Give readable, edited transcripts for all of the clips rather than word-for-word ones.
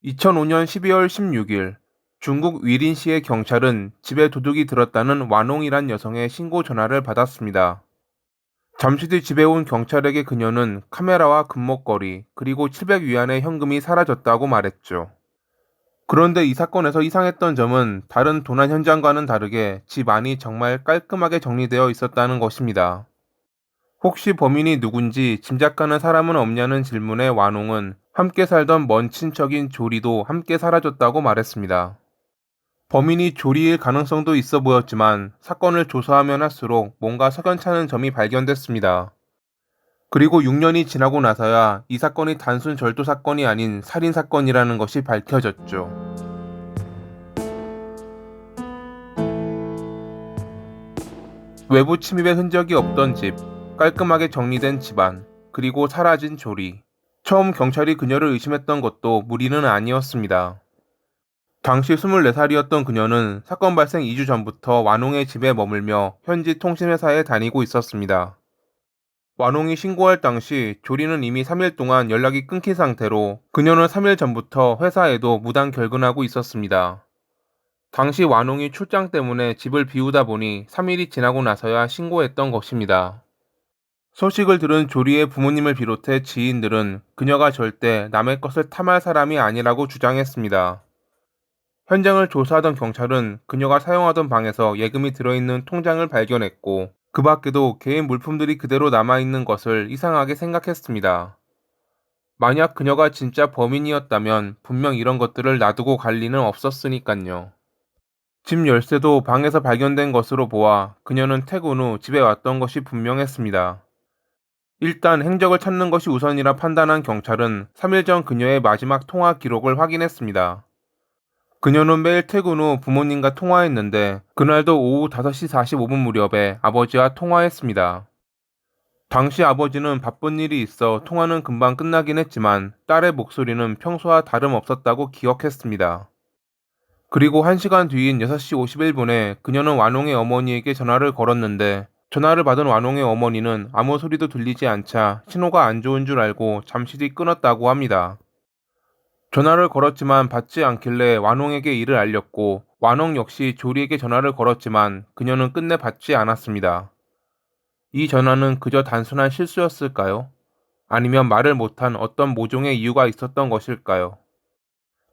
2005년 12월 16일 중국 위린시의 경찰은 집에 도둑이 들었다는 완옹이란 여성의 신고 전화를 받았습니다. 잠시 뒤 집에 온 경찰에게 그녀는 카메라와 금목걸이 그리고 700위안의 현금이 사라졌다고 말했죠. 그런데 이 사건에서 이상했던 점은 다른 도난 현장과는 다르게 집 안이 정말 깔끔하게 정리되어 있었다는 것입니다. 혹시 범인이 누군지 짐작가는 사람은 없냐는 질문에 완옹은 함께 살던 먼 친척인 조리도 함께 사라졌다고 말했습니다. 범인이 조리일 가능성도 있어 보였지만 사건을 조사하면 할수록 뭔가 석연찮은 점이 발견됐습니다. 그리고 6년이 지나고 나서야 이 사건이 단순 절도 사건이 아닌 살인 사건이라는 것이 밝혀졌죠. 외부 침입의 흔적이 없던 집, 깔끔하게 정리된 집안, 그리고 사라진 조리. 처음 경찰이 그녀를 의심했던 것도 무리는 아니었습니다. 당시 24살이었던 그녀는 사건 발생 2주 전부터 완옹의 집에 머물며 현지 통신회사에 다니고 있었습니다. 완옹이 신고할 당시 조리는 이미 3일 동안 연락이 끊긴 상태로 그녀는 3일 전부터 회사에도 무단 결근하고 있었습니다. 당시 완옹이 출장 때문에 집을 비우다 보니 3일이 지나고 나서야 신고했던 것입니다. 소식을 들은 조리의 부모님을 비롯해 지인들은 그녀가 절대 남의 것을 탐할 사람이 아니라고 주장했습니다. 현장을 조사하던 경찰은 그녀가 사용하던 방에서 예금이 들어있는 통장을 발견했고 그 밖에도 개인 물품들이 그대로 남아있는 것을 이상하게 생각했습니다. 만약 그녀가 진짜 범인이었다면 분명 이런 것들을 놔두고 갈 리는 없었으니깐요. 집 열쇠도 방에서 발견된 것으로 보아 그녀는 퇴근 후 집에 왔던 것이 분명했습니다. 일단 행적을 찾는 것이 우선이라 판단한 경찰은 3일 전 그녀의 마지막 통화 기록을 확인했습니다. 그녀는 매일 퇴근 후 부모님과 통화했는데 그날도 오후 5시 45분 무렵에 아버지와 통화했습니다. 당시 아버지는 바쁜 일이 있어 통화는 금방 끝나긴 했지만 딸의 목소리는 평소와 다름없었다고 기억했습니다. 그리고 1시간 뒤인 6시 51분에 그녀는 완옹의 어머니에게 전화를 걸었는데 전화를 받은 완옹의 어머니는 아무 소리도 들리지 않자 신호가 안 좋은 줄 알고 잠시 뒤 끊었다고 합니다. 전화를 걸었지만 받지 않길래 완옹에게 이를 알렸고 완옹 역시 조리에게 전화를 걸었지만 그녀는 끝내 받지 않았습니다. 이 전화는 그저 단순한 실수였을까요? 아니면 말을 못한 어떤 모종의 이유가 있었던 것일까요?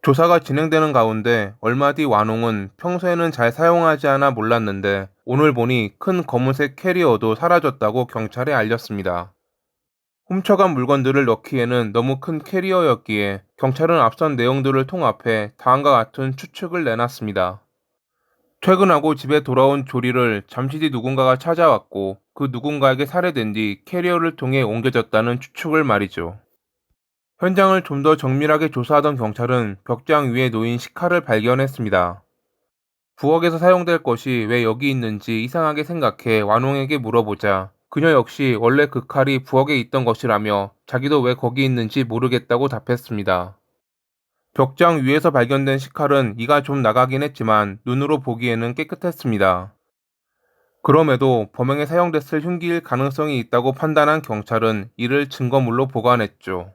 조사가 진행되는 가운데 얼마 뒤 완옹은 평소에는 잘 사용하지 않아 몰랐는데 오늘 보니 큰 검은색 캐리어도 사라졌다고 경찰에 알렸습니다. 훔쳐간 물건들을 넣기에는 너무 큰 캐리어였기에 경찰은 앞선 내용들을 통합해 다음과 같은 추측을 내놨습니다. 퇴근하고 집에 돌아온 조리를 잠시 뒤 누군가가 찾아왔고 그 누군가에게 살해된 뒤 캐리어를 통해 옮겨졌다는 추측을 말이죠. 현장을 좀 더 정밀하게 조사하던 경찰은 벽장 위에 놓인 식칼을 발견했습니다. 부엌에서 사용될 것이 왜 여기 있는지 이상하게 생각해 완옹에게 물어보자 그녀 역시 원래 그 칼이 부엌에 있던 것이라며 자기도 왜 거기 있는지 모르겠다고 답했습니다. 벽장 위에서 발견된 식칼은 이가 좀 나가긴 했지만 눈으로 보기에는 깨끗했습니다. 그럼에도 범행에 사용됐을 흉기일 가능성이 있다고 판단한 경찰은 이를 증거물로 보관했죠.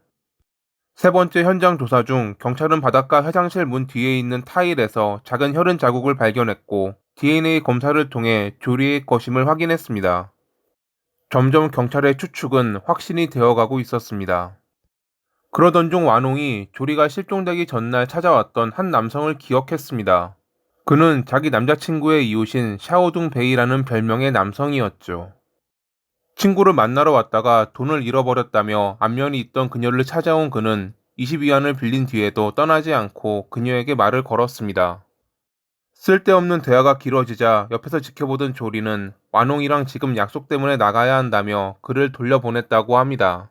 세 번째 현장 조사 중 경찰은 바닷가 화장실 문 뒤에 있는 타일에서 작은 혈흔 자국을 발견했고 DNA 검사를 통해 조리의 것임을 확인했습니다. 점점 경찰의 추측은 확신이 되어가고 있었습니다. 그러던 중 완옹이 조리가 실종되기 전날 찾아왔던 한 남성을 기억했습니다. 그는 자기 남자친구의 이웃인 샤오둥 베이라는 별명의 남성이었죠. 친구를 만나러 왔다가 돈을 잃어버렸다며 안면이 있던 그녀를 찾아온 그는 22안을 빌린 뒤에도 떠나지 않고 그녀에게 말을 걸었습니다. 쓸데없는 대화가 길어지자 옆에서 지켜보던 조리는 완옹이랑 지금 약속 때문에 나가야 한다며 그를 돌려보냈다고 합니다.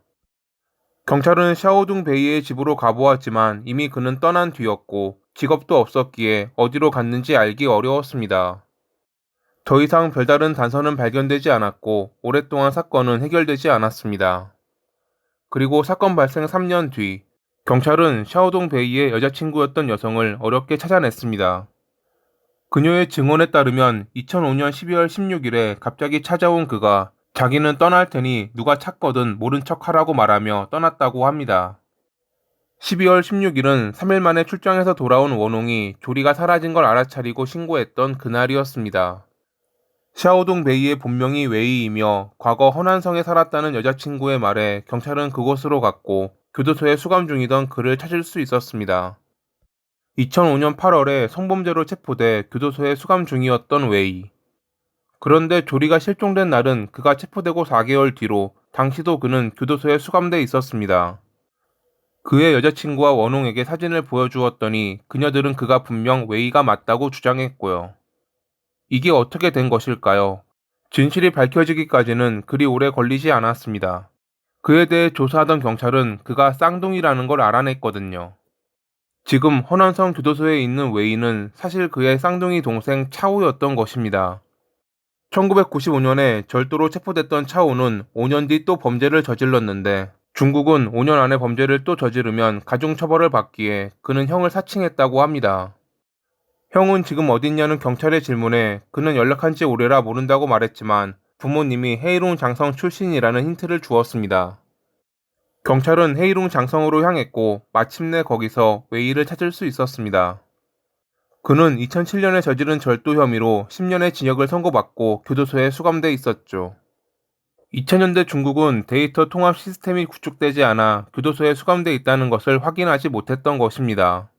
경찰은 샤오둥 베이의 집으로 가보았지만 이미 그는 떠난 뒤였고 직업도 없었기에 어디로 갔는지 알기 어려웠습니다. 더 이상 별다른 단서는 발견되지 않았고 오랫동안 사건은 해결되지 않았습니다. 그리고 사건 발생 3년 뒤 경찰은 샤오동 베이의 여자친구였던 여성을 어렵게 찾아냈습니다. 그녀의 증언에 따르면 2005년 12월 16일에 갑자기 찾아온 그가 자기는 떠날 테니 누가 찾거든 모른 척 하라고 말하며 떠났다고 합니다. 12월 16일은 3일 만에 출장에서 돌아온 원홍이 조리가 사라진 걸 알아차리고 신고했던 그날이었습니다. 샤오동 베이의 본명이 웨이이며 과거 허난성에 살았다는 여자친구의 말에 경찰은 그곳으로 갔고 교도소에 수감 중이던 그를 찾을 수 있었습니다. 2005년 8월에 성범죄로 체포돼 교도소에 수감 중이었던 웨이. 그런데 조리가 실종된 날은 그가 체포되고 4개월 뒤로 당시도 그는 교도소에 수감돼 있었습니다. 그의 여자친구와 원홍에게 사진을 보여주었더니 그녀들은 그가 분명 웨이가 맞다고 주장했고요. 이게 어떻게 된 것일까요? 진실이 밝혀지기까지는 그리 오래 걸리지 않았습니다. 그에 대해 조사하던 경찰은 그가 쌍둥이라는 걸 알아냈거든요. 지금 허난성 교도소에 있는 웨이는 사실 그의 쌍둥이 동생 차오였던 것입니다. 1995년에 절도로 체포됐던 차오는 5년 뒤 또 범죄를 저질렀는데 중국은 5년 안에 범죄를 또 저지르면 가중처벌을 받기에 그는 형을 사칭했다고 합니다. 형은 지금 어딨냐는 경찰의 질문에 그는 연락한 지 오래라 모른다고 말했지만 부모님이 헤이룽 장성 출신이라는 힌트를 주었습니다. 경찰은 헤이룽 장성으로 향했고 마침내 거기서 웨이를 찾을 수 있었습니다. 그는 2007년에 저지른 절도 혐의로 10년의 징역을 선고받고 교도소에 수감돼 있었죠. 2000년대 중국은 데이터 통합 시스템이 구축되지 않아 교도소에 수감돼 있다는 것을 확인하지 못했던 것입니다.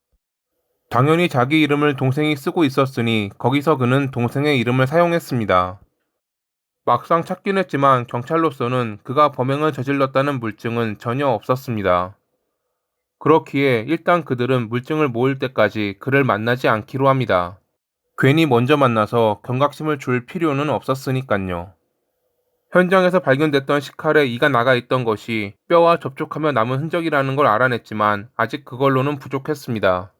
당연히 자기 이름을 동생이 쓰고 있었으니 거기서 그는 동생의 이름을 사용했습니다. 막상 찾긴 했지만 경찰로서는 그가 범행을 저질렀다는 물증은 전혀 없었습니다. 그렇기에 일단 그들은 물증을 모을 때까지 그를 만나지 않기로 합니다. 괜히 먼저 만나서 경각심을 줄 필요는 없었으니깐요. 현장에서 발견됐던 식칼에 이가 나가 있던 것이 뼈와 접촉하며 남은 흔적이라는 걸 알아냈지만 아직 그걸로는 부족했습니다.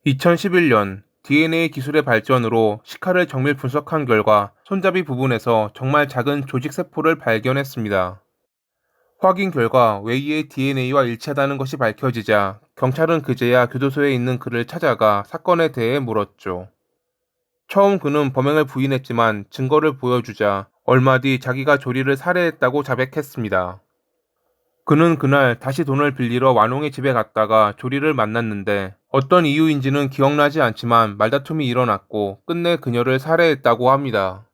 2011년 DNA 기술의 발전으로 식칼을 정밀 분석한 결과 손잡이 부분에서 정말 작은 조직 세포를 발견했습니다. 확인 결과 웨이의 DNA와 일치하다는 것이 밝혀지자 경찰은 그제야 교도소에 있는 그를 찾아가 사건에 대해 물었죠. 처음 그는 범행을 부인했지만 증거를 보여주자 얼마 뒤 자기가 조리를 살해했다고 자백했습니다. 그는 그날 다시 돈을 빌리러 완홍의 집에 갔다가 조리를 만났는데 어떤 이유인지는 기억나지 않지만 말다툼이 일어났고 끝내 그녀를 살해했다고 합니다.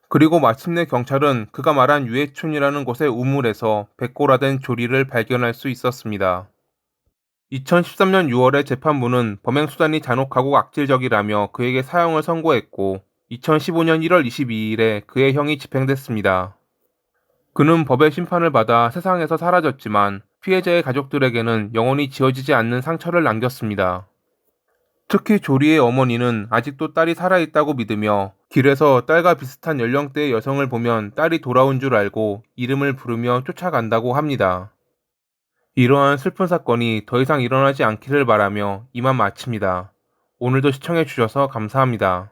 그리고 마침내 경찰은 그가 말한 유해촌이라는 곳의 우물에서 백골화된 조리를 발견할 수 있었습니다. 2013년 6월에 재판부는 범행 수단이 잔혹하고 악질적이라며 그에게 사형을 선고했고 2015년 1월 22일에 그의 형이 집행됐습니다. 그는 법의 심판을 받아 세상에서 사라졌지만 피해자의 가족들에게는 영원히 지워지지 않는 상처를 남겼습니다. 특히 조리의 어머니는 아직도 딸이 살아있다고 믿으며 길에서 딸과 비슷한 연령대의 여성을 보면 딸이 돌아온 줄 알고 이름을 부르며 쫓아간다고 합니다. 이러한 슬픈 사건이 더 이상 일어나지 않기를 바라며 이만 마칩니다. 오늘도 시청해주셔서 감사합니다.